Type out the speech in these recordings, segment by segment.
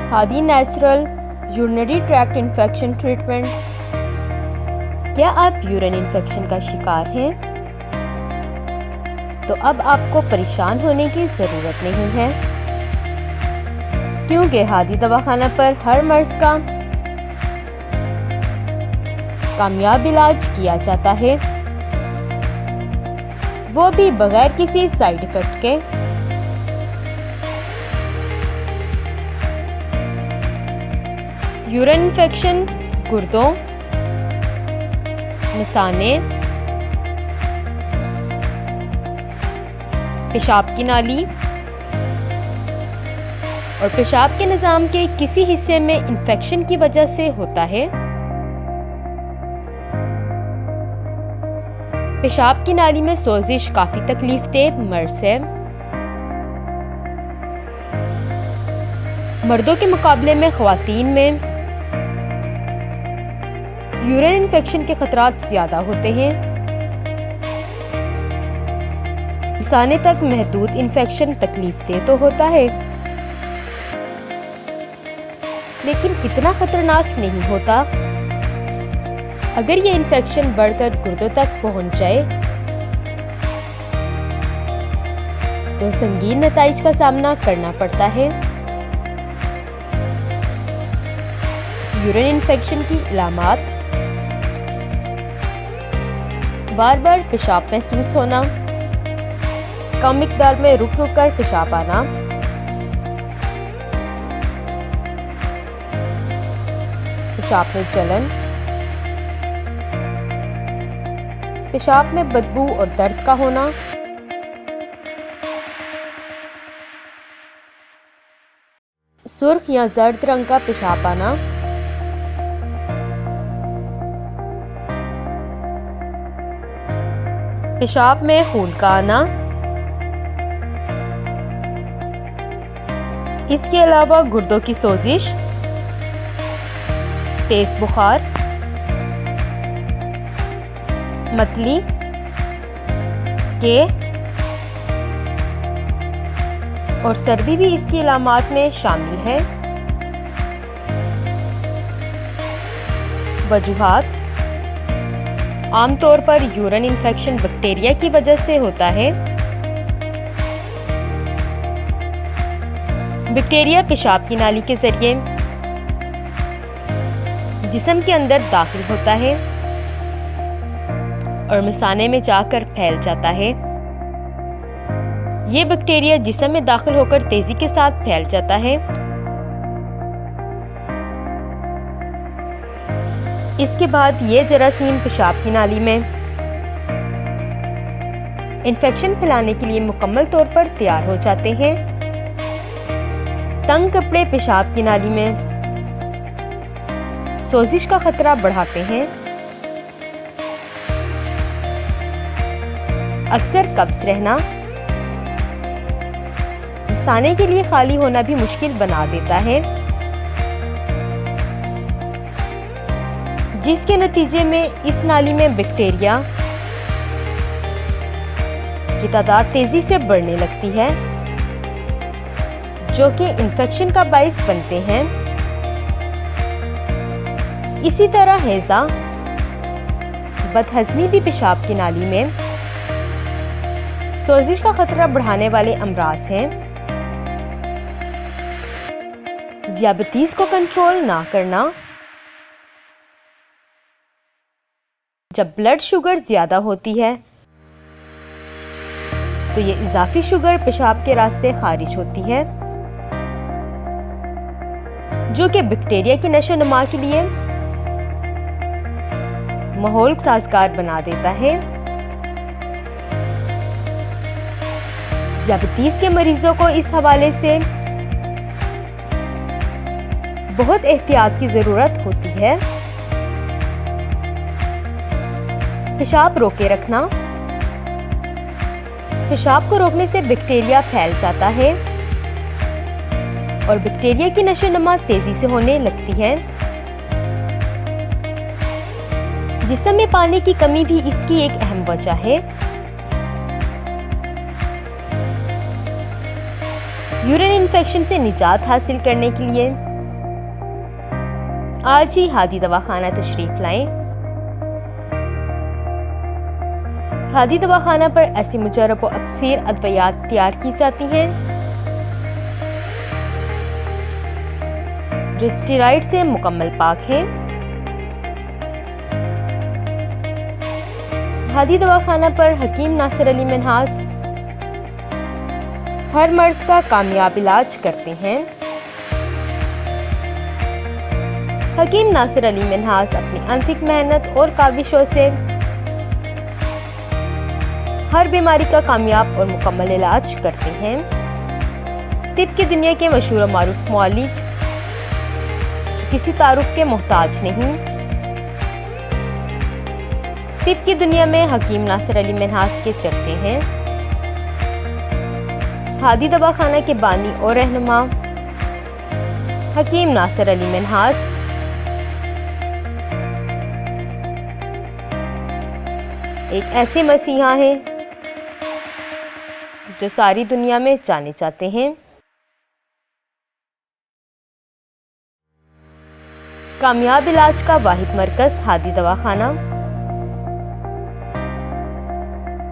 Hadi natural urinary tract infection treatment. क्या आप urine infection का शिकार हैं? तो अब आपको परेशान होने की ज़रूरत नहीं है, क्योंकि हादी दवाखाना पर हर मर्ज का कामयाब इलाज किया जाता है, वो भी बगैर किसी साइड इफेक्ट के। यूरिन इन्फेक्शन गुर्दों, मिसाने, पेशाब की नाली और पेशाब के निज़ाम के किसी हिस्से में इन्फेक्शन की वजह से होता है। पेशाब की नाली में सोजिश काफी तकलीफदेह मर्ज है। मर्दों के मुकाबले में ख्वातीन में यूरिन इन्फेक्शन के खतरात ज्यादा होते हैं। मिसाने तक महदूद इन्फेक्शन तकलीफदेह तो होता है, लेकिन इतना खतरनाक नहीं होता। अगर ये इन्फेक्शन बढ़कर गुर्दों तक पहुंच जाए तो संगीन नताइज का सामना करना पड़ता है। यूरिन इन्फेक्शन की अलामात: बार बार पेशाब महसूस होना, कम मिकदार में रुक रुक कर पेशाब आना, पेशाब में जलन, पेशाब में बदबू और दर्द का होना, सुर्ख या जर्द रंग का पेशाब आना, पेशाब में खून का आना। इसके अलावा गुर्दों की सोजिश, तेज बुखार, मतली, के और सर्दी भी इसकी अलामात में शामिल है। वजूहात: आमतौर पर यूरिन इन्फेक्शन बैक्टीरिया की वजह से होता है। बैक्टीरिया पेशाब की नाली के जरिए जिस्म के अंदर दाखिल होता है और मिसाने में जाकर फैल जाता है। ये बैक्टीरिया जिस्म में दाखिल होकर तेजी के साथ फैल जाता है। इसके बाद ये जरासीम पेशाब की नाली में इन्फेक्शन फैलाने के लिए मुकम्मल तौर पर तैयार हो जाते हैं। तंग कपड़े पेशाब की नाली में सोजिश का खतरा बढ़ाते हैं। अक्सर कब्ज रहना मिसाने के लिए खाली होना भी मुश्किल बना देता है, जिसके नतीजे में इस नाली में बैक्टीरिया की तादाद तेजी से बढ़ने लगती है, जो कि इन्फेक्शन का बाइस बनते हैं। इसी तरह हैजा, बदहजमी भी पेशाब की नाली में सोजिश का खतरा बढ़ाने वाले अमराज हैं। ज़ियाबतीस को कंट्रोल ना करना: जब ब्लड शुगर ज्यादा होती है तो ये इजाफी शुगर पेशाब के रास्ते खारिज होती है, जो कि बैक्टीरिया की नशोनुमा के लिए माहौल साजगार बना देता है। ज़ियाबतीस के मरीजों को इस हवाले से बहुत एहतियात की जरूरत होती है। पेशाब रोके रखना: पेशाब को रोकने से बैक्टीरिया फैल जाता है और बैक्टीरिया की नशोनुमा तेजी से होने लगती है। जिस्म में पानी की कमी भी इसकी एक अहम वजह है। यूरिन इन्फेक्शन से निजात हासिल करने के लिए आज ही हादी दवाखाना तशरीफ लाएं। हादी दवाखाना पर ऐसी मुजर्रब व अक्सर अद्वियात तैयार की जाती हैं जो स्टेरॉइड से मुकम्मल पाक हैं। हादी दवाखाना पर हकीम नासिर अली मिन्हास हर मर्ज का कामयाब इलाज करते हैं। हकीम नासिर अली मिन्हास अपनी अनथिक मेहनत और काविशों से हर बीमारी का कामयाब और मुकम्मल इलाज करते हैं। तिब की दुनिया के मशहूर और मारूफ मुआलिज किसी तारुफ के मोहताज नहीं। तिब की दुनिया में हकीम नासिर अली मिन्हास के चर्चे हैं। हादी दवाखाना के बानी और रहनुमा हकीम नासिर अली मिन्हास एक ऐसे मसीहा हैं जो सारी दुनिया में जाने जाते हैं। कामयाब इलाज का वाहिद मरकज हादी दवाखाना।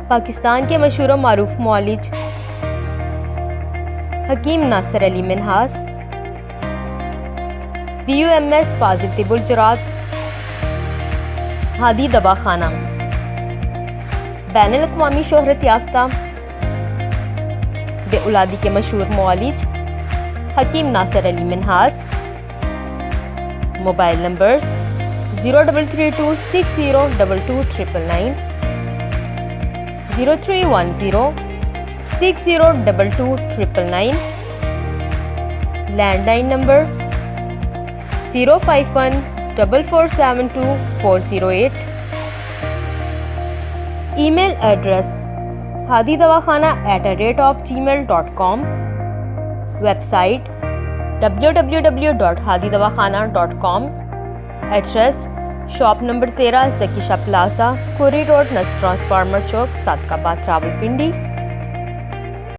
पाकिस्तान के मशहूर और मारूफ मुआलिज हकीम नासिर अली मिन्हास, BUMS फाजिल तिबुल जुरात हादी दवाखाना, बैनुल अक़वामी शोहरत याफ्ता बेऔलादी के मशहूर मुआलिज Hakim Nasir Ali Minhas. Mobile numbers 0332602299, 0310602299, landline number 0514472 email address hadidawakana@gmail.com, website www.hadidawakhana.com, address shop number 13 Zakisha plaza, Kuri road, नस ट्रांसफार्मर चौक, सादकाबाद, रावलपिंडी।